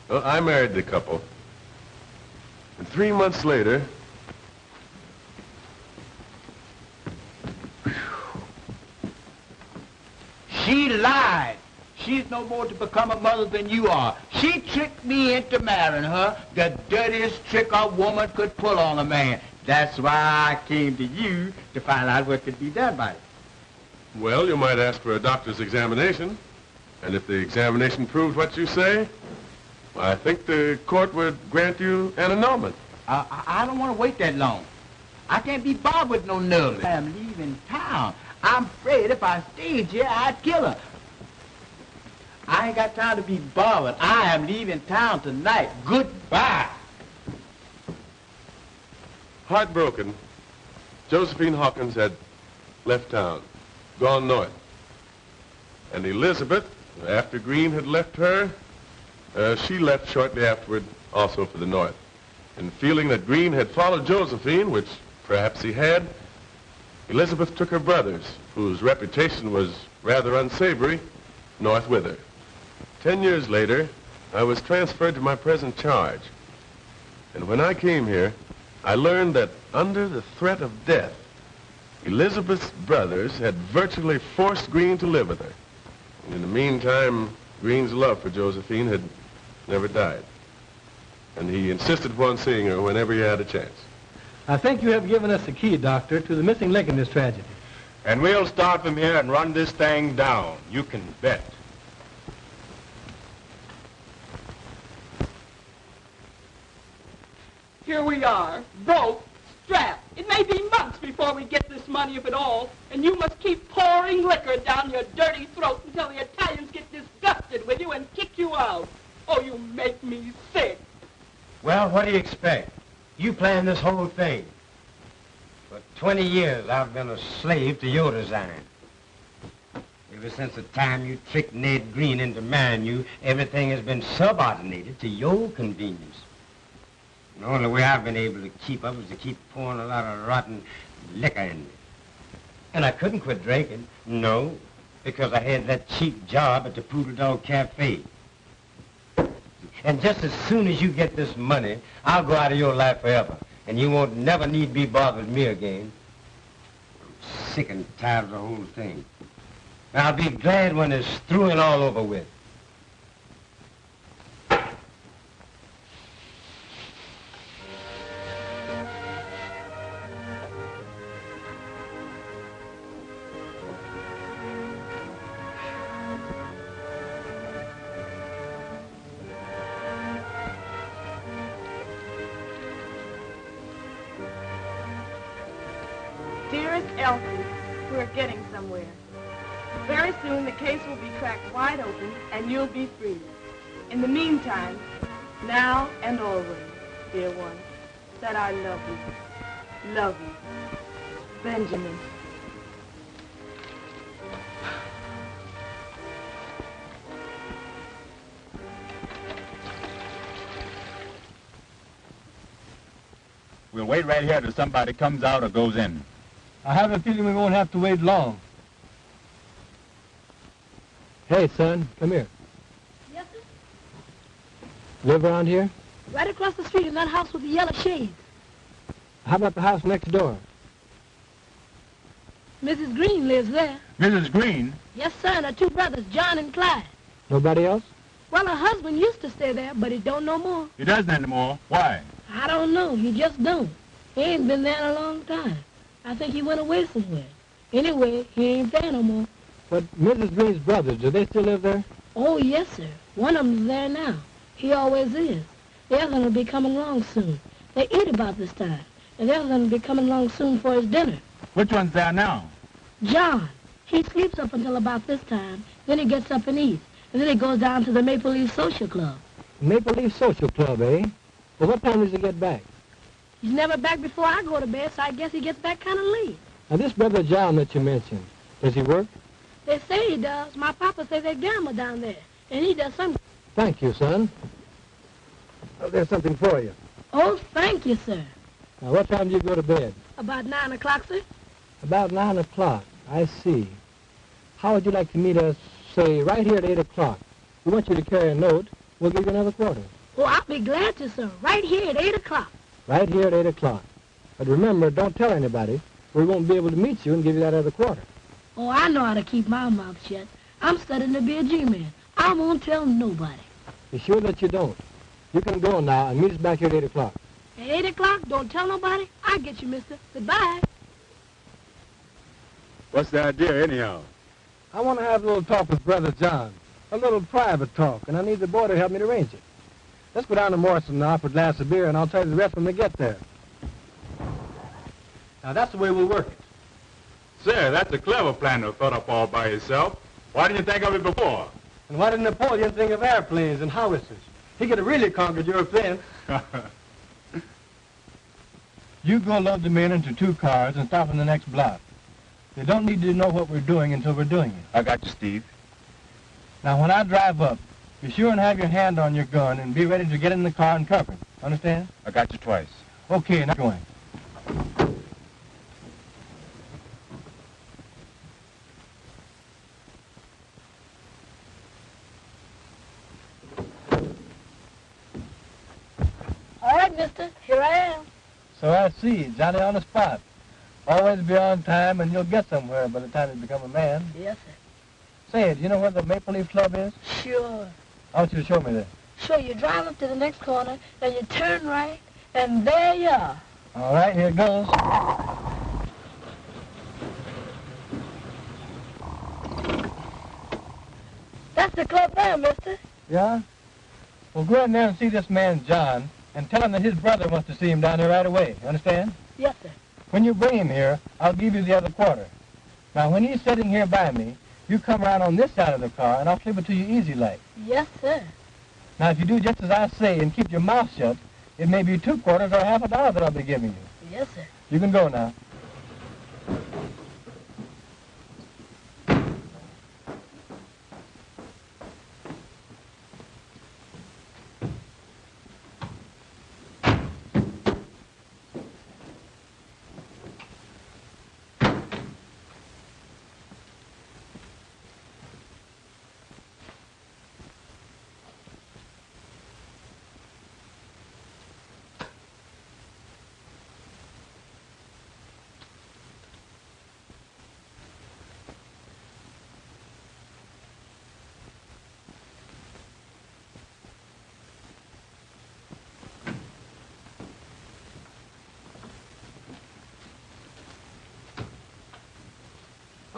Well, I married the couple, and 3 months later, she lied. She's no more to become a mother than you are. She tricked me into marrying her, the dirtiest trick a woman could pull on a man. That's why I came to you to find out what could be done by it. well, you might ask for a doctor's examination, and if the examination proves what you say, I think the court would grant you an annulment. I don't want to wait that long. I can't be bothered with no nerves. I'm leaving town. I'm afraid if I stayed here, I'd kill her. I ain't got time to be bothered. I am leaving town tonight. Goodbye. Heartbroken, Josephine Hawkins had left town, gone north. And Elizabeth, after Green had left her, she left shortly afterward also for the north. And feeling that Green had followed Josephine, which perhaps he had, Elizabeth took her brothers, whose reputation was rather unsavory, north with her. 10 years later, I was transferred to my present charge. And when I came here, I learned that under the threat of death, Elizabeth's brothers had virtually forced Green to live with her. And in the meantime, Green's love for Josephine had never died. And he insisted upon seeing her whenever he had a chance. I think you have given us the key, Doctor, to the missing link in this tragedy. And we'll start from here and run this thing down. You can bet. Here we are, broke, strapped. It may be months before we get this money, if at all, and you must keep pouring liquor down your dirty throat until the Italians get disgusted with you and kick you out. Oh, you make me sick. Well, what do you expect? You planned this whole thing. For 20 years, I've been a slave to your design. Ever since the time you tricked Ned Green into marrying you, everything has been subordinated to your convenience. The only way I've been able to keep up is to keep pouring a lot of rotten liquor in me. And I couldn't quit drinking. No, because I had that cheap job at the Poodle Dog Cafe. And just as soon as you get this money, I'll go out of your life forever. And you won't never need be bothered with me again. I'm sick and tired of the whole thing. And I'll be glad when it's through and all over with. Dearest Elsie, we're getting somewhere. Very soon the case will be cracked wide open and you'll be free. In the meantime, now and always, dear one, that I love you. Love you. Benjamin. We'll wait right here till somebody comes out or goes in. I have a feeling we won't have to wait long. Hey, son, come here. Yes, sir? Live around here? Right across the street in that house with the yellow shades. How about the house next door? Mrs. Green lives there. Mrs. Green? Yes, sir, and her two brothers, John and Clyde. Nobody else? Well, her husband used to stay there, but he don't no more. He doesn't anymore. Why? I don't know. He just don't. He ain't been there in a long time. I think he went away somewhere. Anyway, he ain't there no more. But Mrs. Green's brothers, do they still live there? Oh, yes, sir. One of them's there now. He always is. The other one will be coming along soon. They eat about this time. And the other one will be coming along soon for his dinner. Which one's there now? John. He sleeps up until about this time. Then he gets up and eats. And then he goes down to the Maple Leaf Social Club. Maple Leaf Social Club, eh? Well, what time does he get back? He's never back before I go to bed, so I guess he gets back kind of late. Now, this brother John that you mentioned, does he work? They say he does. My papa says they gamble down there. And he does something. Thank you, son. Oh, there's something for you. Oh, thank you, sir. Now, what time do you go to bed? About 9 o'clock, sir. About 9 o'clock. I see. How would you like to meet us, say, right here at 8 o'clock? We want you to carry a note. We'll give you another quarter. Oh, I'll be glad to, sir. Right here at 8 o'clock. Right here at 8 o'clock. But remember, don't tell anybody. We won't be able to meet you and give you that other quarter. Oh, I know how to keep my mouth shut. I'm studying to be a G-man. I won't tell nobody. Be sure that you don't. You can go now and meet us back here at 8 o'clock. At 8 o'clock, don't tell nobody. I'll get you, mister. Goodbye. What's the idea, anyhow? I want to have a little talk with Brother John. A little private talk, and I need the boy to help me to arrange it. Let's go down to Morrison now for a glass of beer, and I'll tell you the rest when we get there. Now, that's the way we'll work it. Sir, that's a clever plan to thought up all by yourself. Why didn't you think of it before? And why didn't Napoleon think of airplanes and howitzers? He could have really conquered Europe then. You go load the men into 2 cars and stop in the next block. They don't need to know what we're doing until we're doing it. I got you, Steve. Now, when I drive up, be sure and have your hand on your gun and be ready to get in the car and cover it. Understand? I got you twice. Okay, now going. All right, mister. Here I am. So I see. Johnny on the spot. Always be on time and you'll get somewhere by the time you become a man. Yes, sir. Say, do you know where the Maple Leaf Club is? Sure. I want you to show me that. Sure, you drive up to the next corner, then you turn right, and there you are. All right, here it goes. That's the club there, mister. Yeah? Well, go in there and see this man, John, and tell him that his brother wants to see him down there right away. You understand? Yes, sir. When you bring him here, I'll give you the other quarter. Now, when he's sitting here by me, you come around on this side of the car, and I'll slip it to you easy like. Yes, sir. Now, if you do just as I say and keep your mouth shut, it may be 2 quarters or half a dollar that I'll be giving you. Yes, sir. You can go now.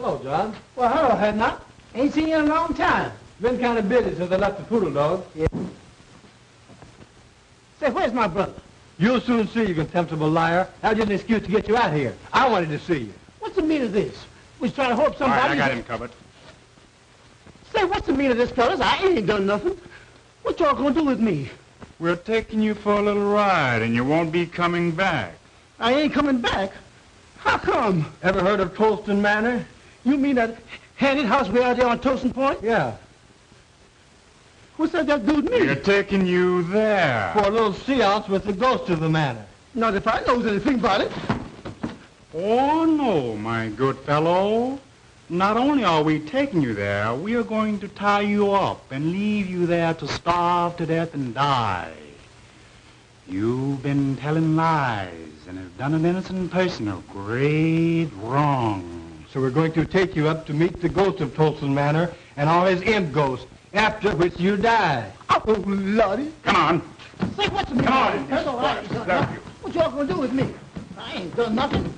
Hello, John. Well, hello, Hednut. Ain't seen you in a long time. Been kind of busy since I left the poodle dog. Yeah. Say, where's my brother? You'll soon see, you contemptible liar. That was just an excuse to get you out of here. I wanted to see you. What's the meaning of this? We was trying to hope All somebody... right, I got him covered. Say, what's the meaning of this, fellas? I ain't done nothing. What y'all gonna do with me? We're taking you for a little ride, and you won't be coming back. I ain't coming back. How come? Ever heard of Tolston Manor? You mean that handy house way out there on Tolston Point? Yeah. What's that got to do with me? We're taking you there. For a little seance with the ghost of the manor. Not if I knows anything about it. Oh, no, my good fellow. Not only are we taking you there, we are going to tie you up and leave you there to starve to death and die. You've been telling lies and have done an innocent person a great wrong. So we're going to take you up to meet the ghost of Tolston Manor and all his imp ghosts, after which you die. Oh, Lordy. Come on. Say, what's the meaning? Come on. That's all right. What y'all gonna do with me? I ain't done nothing.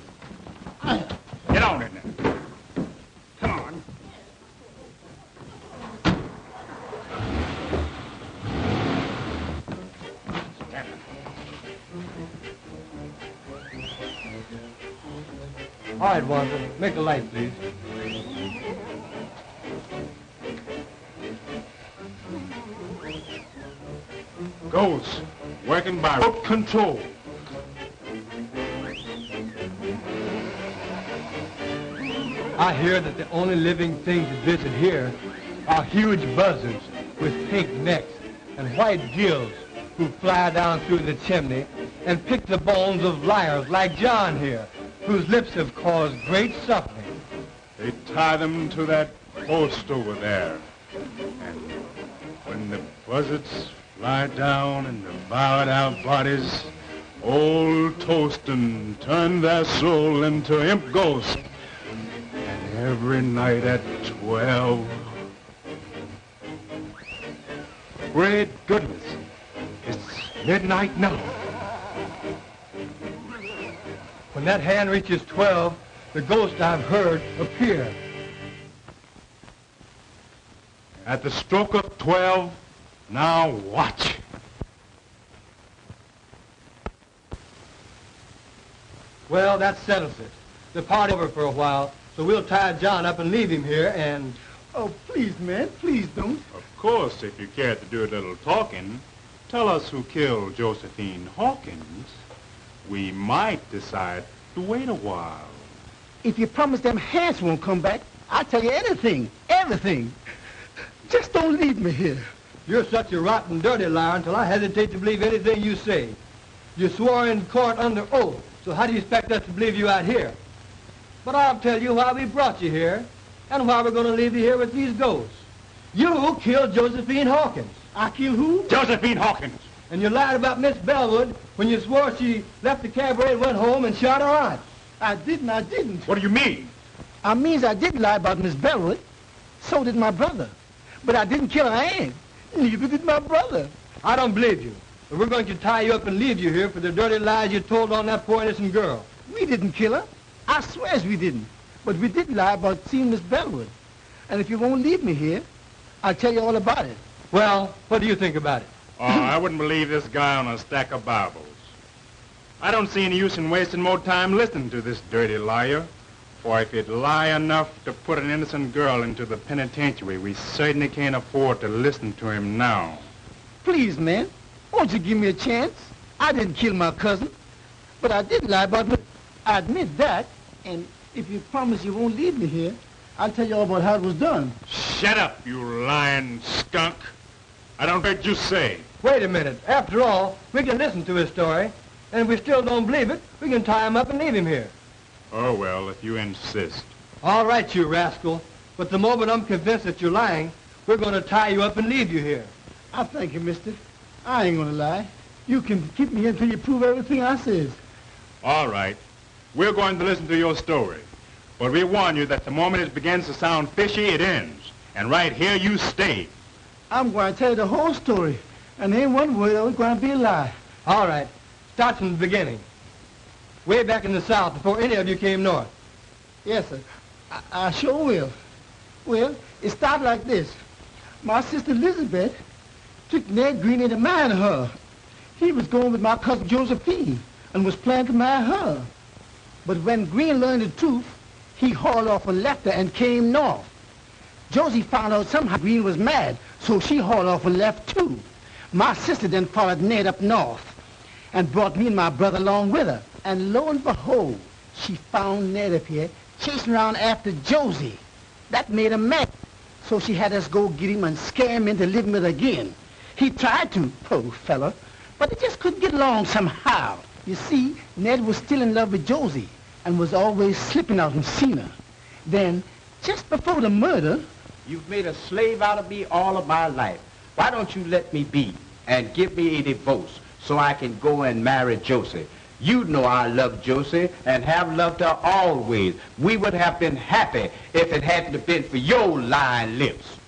Get on it now. Come on. All right, Wanzer, make a light, please. Ghosts, working by rope control. I hear that the only living things that visit here are huge buzzards with pink necks and white gills who fly down through the chimney and pick the bones of liars like John here, whose lips have caused great suffering. They tie them to that post over there. And when the buzzards fly down and devour our bodies, old Tolston turned their soul into imp ghosts. And every night at 12... Great goodness, it's midnight now. When that hand reaches 12, the ghost I've heard appear. At the stroke of 12, now watch. Well, that settles it. The party's over for a while, so we'll tie John up and leave him here and... Oh, please, man, please don't. Of course, if you care to do a little talking, tell us who killed Josephine Hawkins. We might decide to wait a while. If you promise them hands won't come back, I'll tell you anything, everything. Just don't leave me here. You're such a rotten, dirty liar until I hesitate to believe anything you say. You swore in court under oath, so how do you expect us to believe you out here? But I'll tell you why we brought you here, and why we're going to leave you here with these ghosts. You killed Josephine Hawkins. I killed who? Josephine Hawkins. And you lied about Miss Bellwood when you swore she left the cabaret and went home and shot her aunt. I didn't. What do you mean? I means I did lie about Miss Bellwood. So did my brother. But I didn't kill her aunt. Neither did my brother. I don't believe you. But we're going to tie you up and leave you here for the dirty lies you told on that poor innocent girl. We didn't kill her. I swears we didn't. But we did lie about seeing Miss Bellwood. And if you won't leave me here, I'll tell you all about it. Well, what do you think about it? Oh, I wouldn't believe this guy on a stack of Bibles. I don't see any use in wasting more time listening to this dirty liar. For if he'd lie enough to put an innocent girl into the penitentiary, we certainly can't afford to listen to him now. Please, man, won't you give me a chance? I didn't kill my cousin, but I did lie about it. I admit that, and if you promise you won't leave me here, I'll tell you all about how it was done. Shut up, you lying skunk. I don't heard you say. Wait a minute. After all, we can listen to his story, and if we still don't believe it, we can tie him up and leave him here. Oh, well, if you insist. All right, you rascal. But the moment I'm convinced that you're lying, we're going to tie you up and leave you here. I thank you, mister. I ain't going to lie. You can keep me here until you prove everything I says. All right. We're going to listen to your story. But we warn you that the moment it begins to sound fishy, it ends. And right here you stay. I'm going to tell you the whole story. And ain't one word of it going to be a lie. All right. Start from the beginning. Way back in the South, before any of you came north. Yes, sir. I sure will. Well, it started like this. My sister Elizabeth took Ned Green into marrying her. He was going with my cousin Josephine and was planning to marry her. But when Green learned the truth, he hauled off and left her and came north. Josie found out somehow Green was mad, so she hauled off and left too. My sister then followed Ned up north and brought me and my brother along with her. And lo and behold, she found Ned up here chasing around after Josie. That made her mad. So she had us go get him and scare him into living with her again. He tried to, poor fella, but he just couldn't get along somehow. You see, Ned was still in love with Josie and was always slipping out and seen her. Then, just before the murder... You've made a slave out of me all of my life. Why don't you let me be and give me a divorce so I can go and marry Josie? You know I love Josie and have loved her always. We would have been happy if it hadn't been for your lying lips.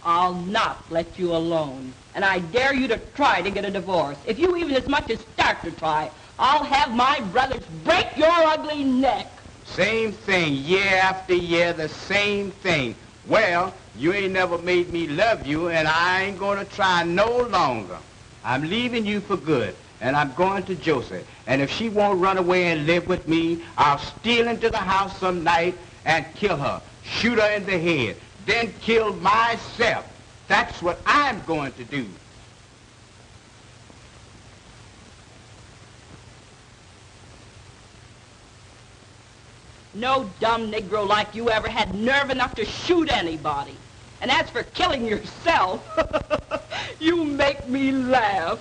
I'll not let you alone. And I dare you to try to get a divorce. If you even as much as start to try, I'll have my brothers break your ugly neck. Same thing, year after year, the same thing. Well, you ain't never made me love you, and I ain't gonna try no longer. I'm leaving you for good, and I'm going to Josie. And if she won't run away and live with me, I'll steal into the house some night and kill her, shoot her in the head, then kill myself. That's what I'm going to do. No dumb Negro like you ever had nerve enough to shoot anybody. And as for killing yourself, you make me laugh.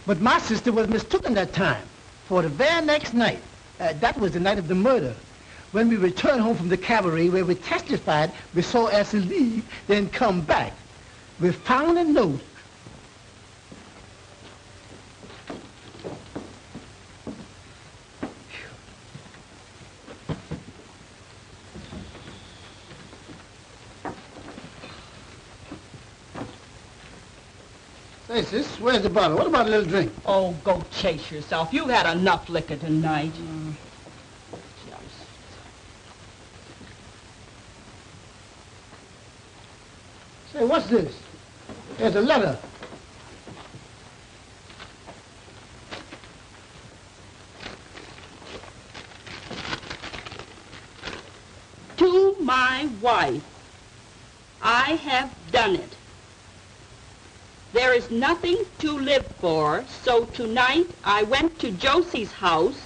But my sister was mistaken that time. For the very next night, that was the night of the murder, when we returned home from the cabaret where we testified, we saw Elsie leave, then come back. We found a note. Hey, sis, where's the bottle? What about a little drink? Oh, go chase yourself. You've had enough liquor tonight. Say, what's this? There's a letter. To my wife, I have done it. There is nothing to live for, so tonight I went to Josie's house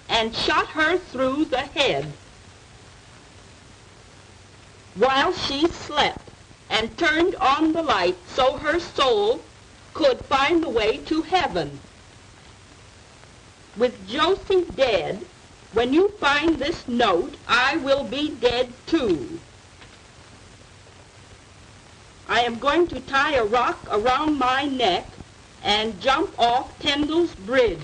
and shot her through the head while she slept and turned on the light so her soul could find the way to heaven. With Josie dead, when you find this note, I will be dead too. I am going to tie a rock around my neck and jump off Tyndall's Bridge.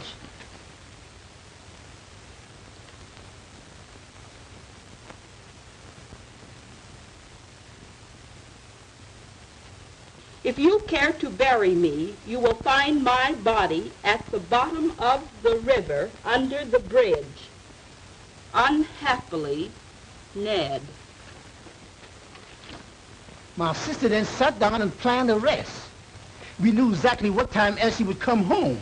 If you care to bury me, you will find my body at the bottom of the river under the bridge. Unhappily, Ned. My sister then sat down and planned the rest. We knew exactly what time Elsie would come home.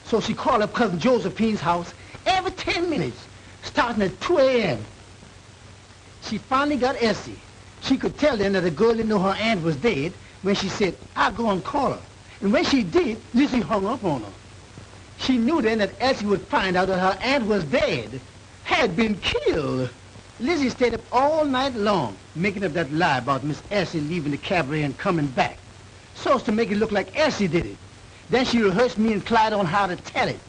So she called up Cousin Josephine's house every 10 minutes, starting at 2 a.m. She finally got Elsie. She could tell then that the girl didn't know her aunt was dead when she said, I'll go and call her. And when she did, Lizzie hung up on her. She knew then that Elsie would find out that her aunt was dead, had been killed. Lizzie stayed up all night long, making up that lie about Miss Elsie leaving the cabaret and coming back, so as to make it look like Elsie did it. Then she rehearsed me and Clyde on how to tell it.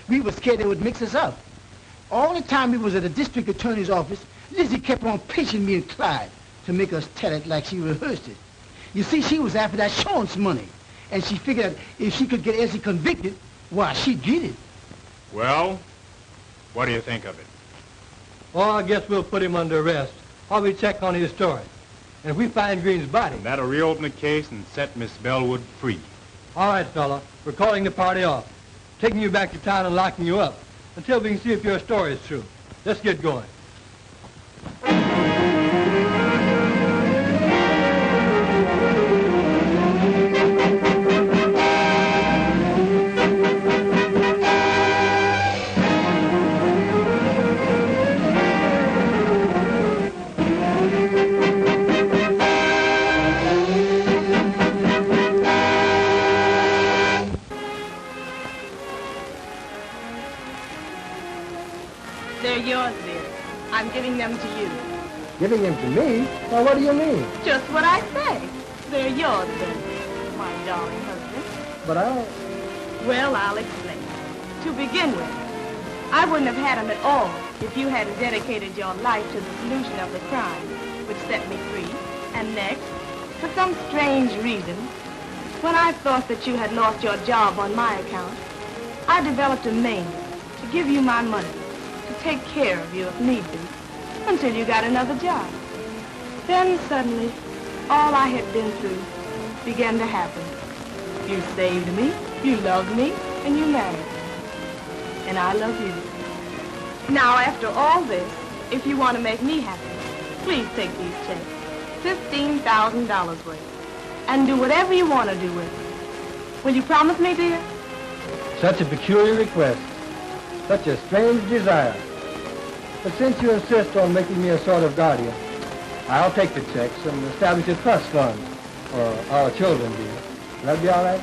We were scared they would mix us up. All the time we was at the district attorney's office, Lizzie kept on pinching me and Clyde to make us tell it like she rehearsed it. You see, she was after that insurance money, and she figured that if she could get Elsie convicted, why, she'd get it. Well, what do you think of it? Well, I guess we'll put him under arrest while we check on his story. And if we find Green's body... That'll reopen the case and set Miss Bellwood free. All right, fella. We're calling the party off, taking you back to town and locking you up until we can see if your story is true. Let's get going. They're yours, dear. I'm giving them to you. Giving him to me? Well, what do you mean? Just what I say. They're yours, then, my darling husband. But Well, I'll explain. To begin with, I wouldn't have had them at all if you hadn't dedicated your life to the solution of the crime, which set me free. And next, for some strange reason, when I thought that you had lost your job on my account, I developed a mania to give you my money, to take care of you if need be, until you got another job. Then suddenly, all I had been through began to happen. You saved me, you loved me, and you married me. And I love you. Now, after all this, if you want to make me happy, please take these checks, $15,000 worth, and do whatever you want to do with it. Will you promise me, dear? such a peculiar request, such a strange desire. But since you insist on making me a sort of guardian, I'll take the checks and establish a trust fund for our children, dear. Will that be all right?